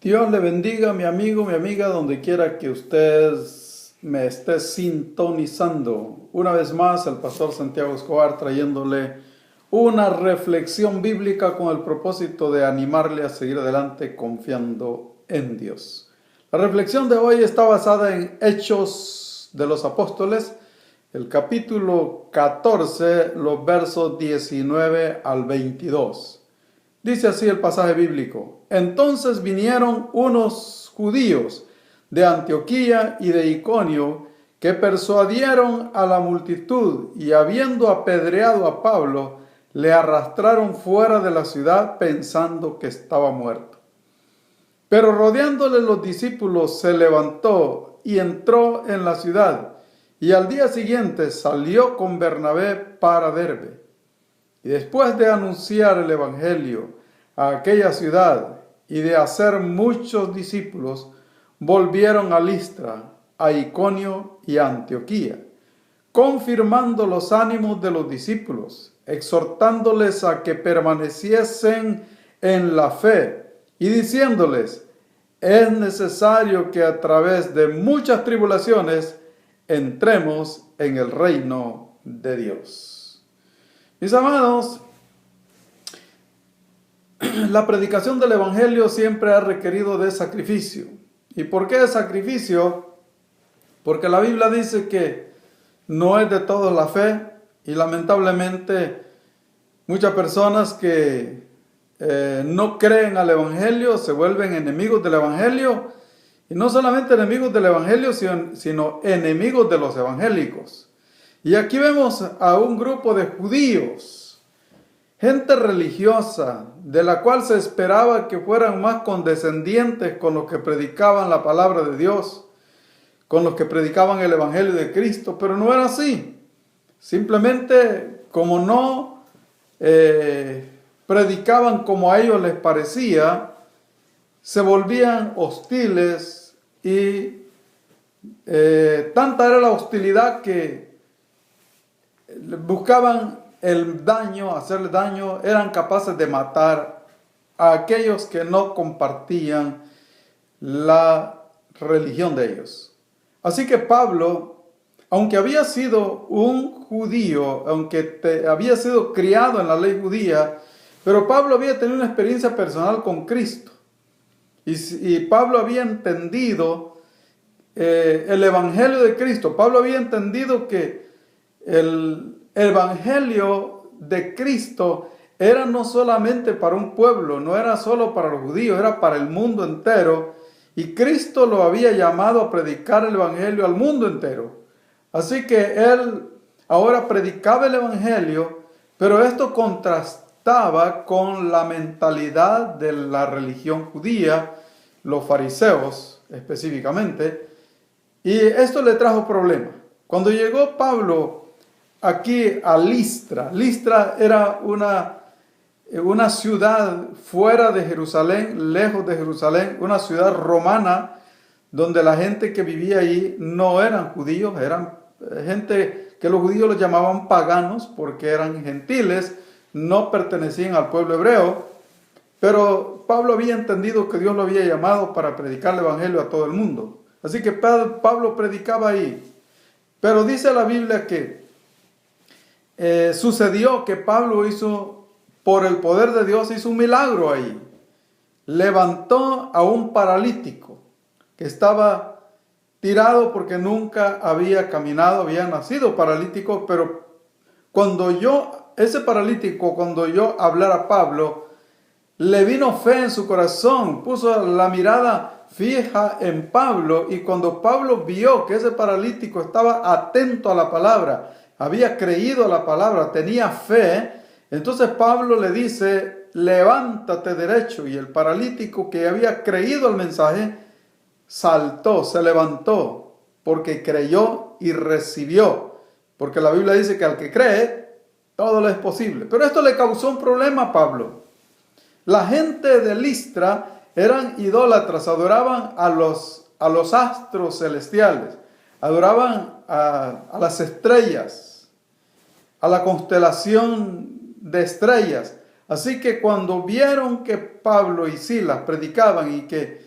Dios le bendiga, mi amigo, mi amiga, donde quiera que usted me esté sintonizando. Una vez más, el pastor Santiago Escobar trayéndole una reflexión bíblica con el propósito de animarle a seguir adelante confiando en Dios. La reflexión de hoy está basada en Hechos de los Apóstoles, el capítulo 14, los versos 19 al 22. Dice así el pasaje bíblico: Entonces vinieron unos judíos de Antioquía y de Iconio que persuadieron a la multitud y, habiendo apedreado a Pablo, le arrastraron fuera de la ciudad pensando que estaba muerto. Pero rodeándole los discípulos se levantó y entró en la ciudad, y al día siguiente salió con Bernabé para Derbe. Y después de anunciar el evangelio a aquella ciudad y de hacer muchos discípulos, volvieron a Listra, a Iconio y a Antioquía, confirmando los ánimos de los discípulos, exhortándoles a que permaneciesen en la fe y diciéndoles: es necesario que a través de muchas tribulaciones entremos en el reino de Dios. Mis amados, la predicación del evangelio siempre ha requerido de sacrificio. ¿Y por qué sacrificio? Porque la Biblia dice que no es de todos la fe, y lamentablemente muchas personas que no creen al evangelio se vuelven enemigos del evangelio, y no solamente enemigos del evangelio, sino enemigos de los evangélicos. Y aquí vemos a un grupo de judíos, gente religiosa, de la cual se esperaba que fueran más condescendientes con los que predicaban la palabra de Dios, con los que predicaban el evangelio de Cristo, pero no era así. Simplemente, como no predicaban como a ellos les parecía, se volvían hostiles y tanta era la hostilidad que buscaban el daño, hacerle daño, eran capaces de matar a aquellos que no compartían la religión de ellos. Así que Pablo, aunque había sido un judío, aunque había sido criado en la ley judía, pero Pablo había tenido una experiencia personal con Cristo. Y Pablo había entendido el evangelio de Cristo. Pablo había entendido que el evangelio de Cristo era no solamente para un pueblo, no era solo para los judíos, era para el mundo entero. Y Cristo lo había llamado a predicar el evangelio al mundo entero. Así que él ahora predicaba el evangelio, pero esto contrastaba con la mentalidad de la religión judía, los fariseos específicamente, y esto le trajo problemas. Cuando llegó Pablo aquí a Listra, Listra era una ciudad fuera de Jerusalén, lejos de Jerusalén, una ciudad romana, donde la gente que vivía ahí no eran judíos, eran gente que los judíos los llamaban paganos porque eran gentiles, no pertenecían al pueblo hebreo. Pero Pablo había entendido que Dios lo había llamado para predicar el evangelio a todo el mundo. Así que Pablo predicaba ahí. Pero dice la Biblia que sucedió que Pablo hizo, por el poder de Dios, hizo un milagro ahí. Levantó a un paralítico que estaba tirado porque nunca había caminado, había nacido paralítico, pero cuando ese paralítico, cuando yo hablara a Pablo, le vino fe en su corazón, puso la mirada fija en Pablo, y cuando Pablo vio que ese paralítico estaba atento a la palabra, había creído a la palabra, tenía fe, entonces Pablo le dice: levántate derecho, y el paralítico que había creído al mensaje saltó, se levantó, porque creyó y recibió, porque la Biblia dice que al que cree, todo le es posible. Pero esto le causó un problema a Pablo. La gente de Listra eran idólatras, adoraban a los astros celestiales, adoraban a las estrellas, a la constelación de estrellas. Así que cuando vieron que Pablo y Silas predicaban y que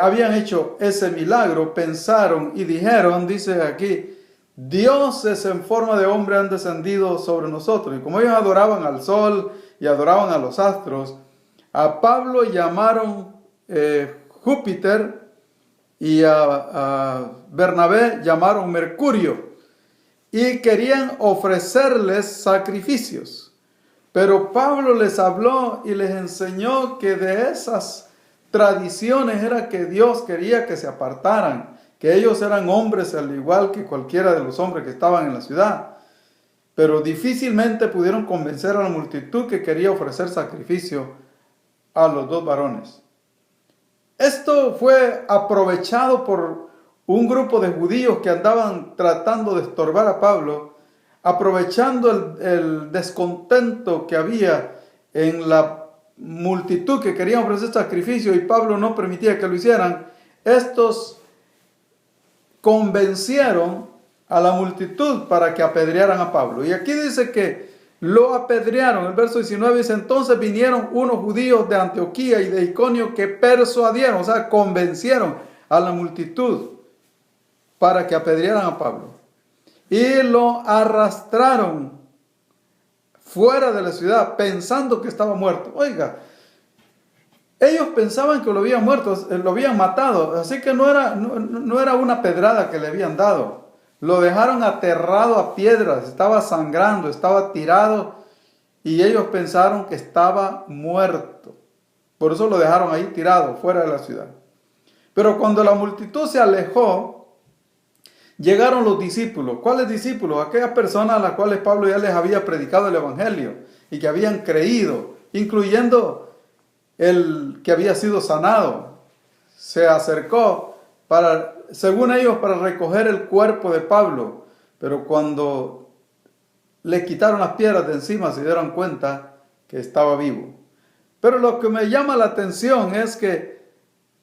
habían hecho ese milagro, pensaron y dijeron, dice aquí, dioses en forma de hombre han descendido sobre nosotros. Y como ellos adoraban al sol y adoraban a los astros, a Pablo llamaron Júpiter y a Bernabé llamaron Mercurio y querían ofrecerles sacrificios. Pero Pablo les habló y les enseñó que de esas tradiciones era que Dios quería que se apartaran, que ellos eran hombres al igual que cualquiera de los hombres que estaban en la ciudad. Pero difícilmente pudieron convencer a la multitud que quería ofrecer sacrificio a los dos varones. Esto fue aprovechado por un grupo de judíos que andaban tratando de estorbar a Pablo, aprovechando el descontento que había en la multitud que querían ofrecer sacrificio y Pablo no permitía que lo hicieran. Estos convencieron a la multitud para que apedrearan a Pablo. Y aquí dice que lo apedrearon. El verso 19 dice, entonces vinieron unos judíos de Antioquía y de Iconio que persuadieron, o sea, convencieron a la multitud para que apedrearan a Pablo. Y lo arrastraron fuera de la ciudad pensando que estaba muerto. Oiga, ellos pensaban que lo habían muerto, lo habían matado, así que no era una pedrada que le habían dado. Lo dejaron aterrado a piedras, estaba sangrando, estaba tirado y ellos pensaron que estaba muerto. Por eso lo dejaron ahí tirado, fuera de la ciudad. Pero cuando la multitud se alejó, llegaron los discípulos. ¿Cuáles discípulos? Aquellas personas a las cuales Pablo ya les había predicado el evangelio y que habían creído, incluyendo el que había sido sanado. Se acercó según ellos, para recoger el cuerpo de Pablo, pero cuando le quitaron las piedras de encima se dieron cuenta que estaba vivo. Pero lo que me llama la atención es que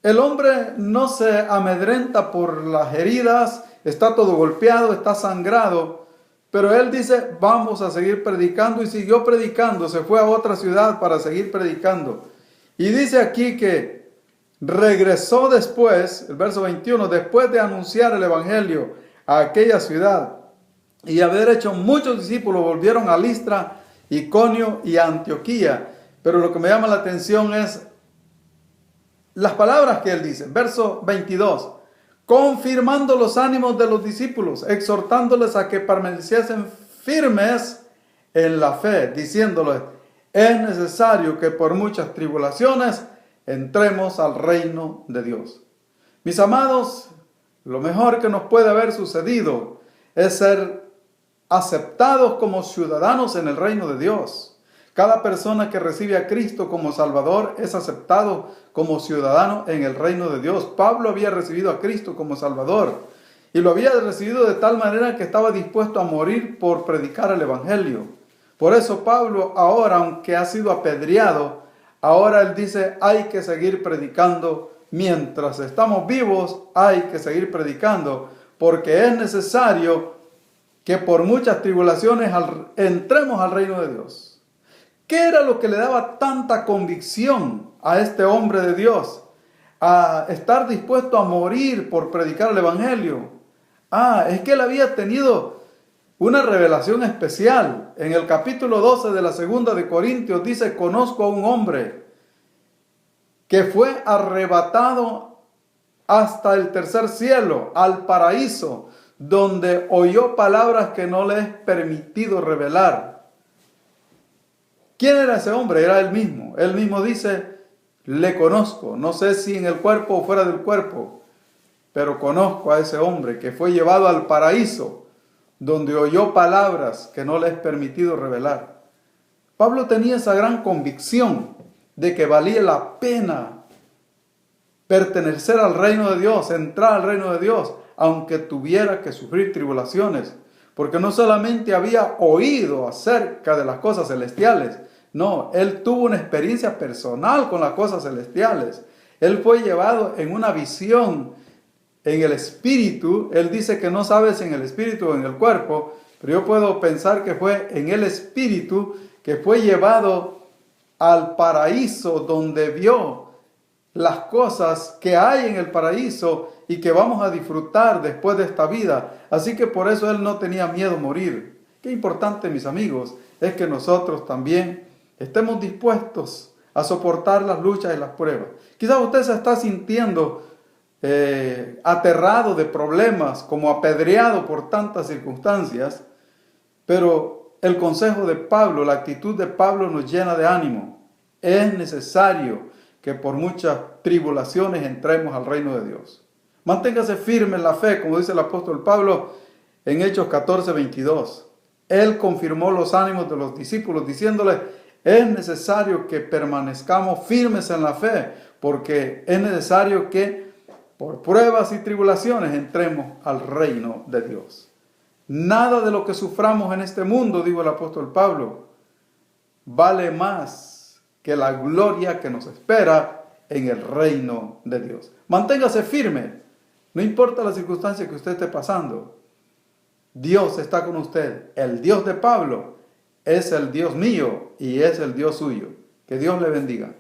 el hombre no se amedrenta por las heridas, está todo golpeado, está sangrado, pero él dice, vamos a seguir predicando, y siguió predicando, se fue a otra ciudad para seguir predicando. Y dice aquí que regresó después, el verso 21, después de anunciar el evangelio a aquella ciudad y haber hecho muchos discípulos, volvieron a Listra, Iconio y Antioquía. Pero lo que me llama la atención es las palabras que él dice. Verso 22, confirmando los ánimos de los discípulos, exhortándoles a que permaneciesen firmes en la fe, diciéndoles, es necesario que por muchas tribulaciones entremos al reino de Dios. Mis amados, lo mejor que nos puede haber sucedido es ser aceptados como ciudadanos en el reino de Dios. Cada persona que recibe a Cristo como Salvador es aceptado como ciudadano en el reino de Dios. Pablo había recibido a Cristo como Salvador y lo había recibido de tal manera que estaba dispuesto a morir por predicar el evangelio. Por eso Pablo ahora, aunque ha sido apedreado, ahora él dice, hay que seguir predicando. Mientras estamos vivos, hay que seguir predicando, porque es necesario que por muchas tribulaciones entremos al reino de Dios. ¿Qué era lo que le daba tanta convicción a este hombre de Dios a estar dispuesto a morir por predicar el evangelio? Es que él había tenido una revelación especial. En el capítulo 12 de la segunda de Corintios dice, conozco a un hombre que fue arrebatado hasta el tercer cielo, al paraíso, donde oyó palabras que no le es permitido revelar. ¿Quién era ese hombre? Era él mismo. Él mismo dice, le conozco, no sé si en el cuerpo o fuera del cuerpo, pero conozco a ese hombre que fue llevado al paraíso, donde oyó palabras que no le es permitido revelar. Pablo tenía esa gran convicción de que valía la pena pertenecer al reino de Dios, entrar al reino de Dios, aunque tuviera que sufrir tribulaciones, porque no solamente había oído acerca de las cosas celestiales, no, él tuvo una experiencia personal con las cosas celestiales. Él fue llevado en una visión en el espíritu. Él dice que no sabe si en el espíritu o en el cuerpo, pero yo puedo pensar que fue en el espíritu, que fue llevado al paraíso, donde vio las cosas que hay en el paraíso y que vamos a disfrutar después de esta vida. Así que por eso él no tenía miedo a morir. Qué importante, mis amigos, es que nosotros también estemos dispuestos a soportar las luchas y las pruebas. Quizás usted se está sintiendo aterrado de problemas, como apedreado por tantas circunstancias, pero el consejo de Pablo, la actitud de Pablo nos llena de ánimo. Es necesario que por muchas tribulaciones entremos al reino de Dios. Manténgase firme en la fe, como dice el apóstol Pablo en Hechos 14:22. Él confirmó los ánimos de los discípulos diciéndoles: es necesario que permanezcamos firmes en la fe, porque es necesario que por pruebas y tribulaciones entremos al reino de Dios. Nada de lo que suframos en este mundo, dijo el apóstol Pablo, vale más que la gloria que nos espera en el reino de Dios. Manténgase firme, no importa la circunstancia que usted esté pasando. Dios está con usted. El Dios de Pablo es el Dios mío y es el Dios suyo. Que Dios le bendiga.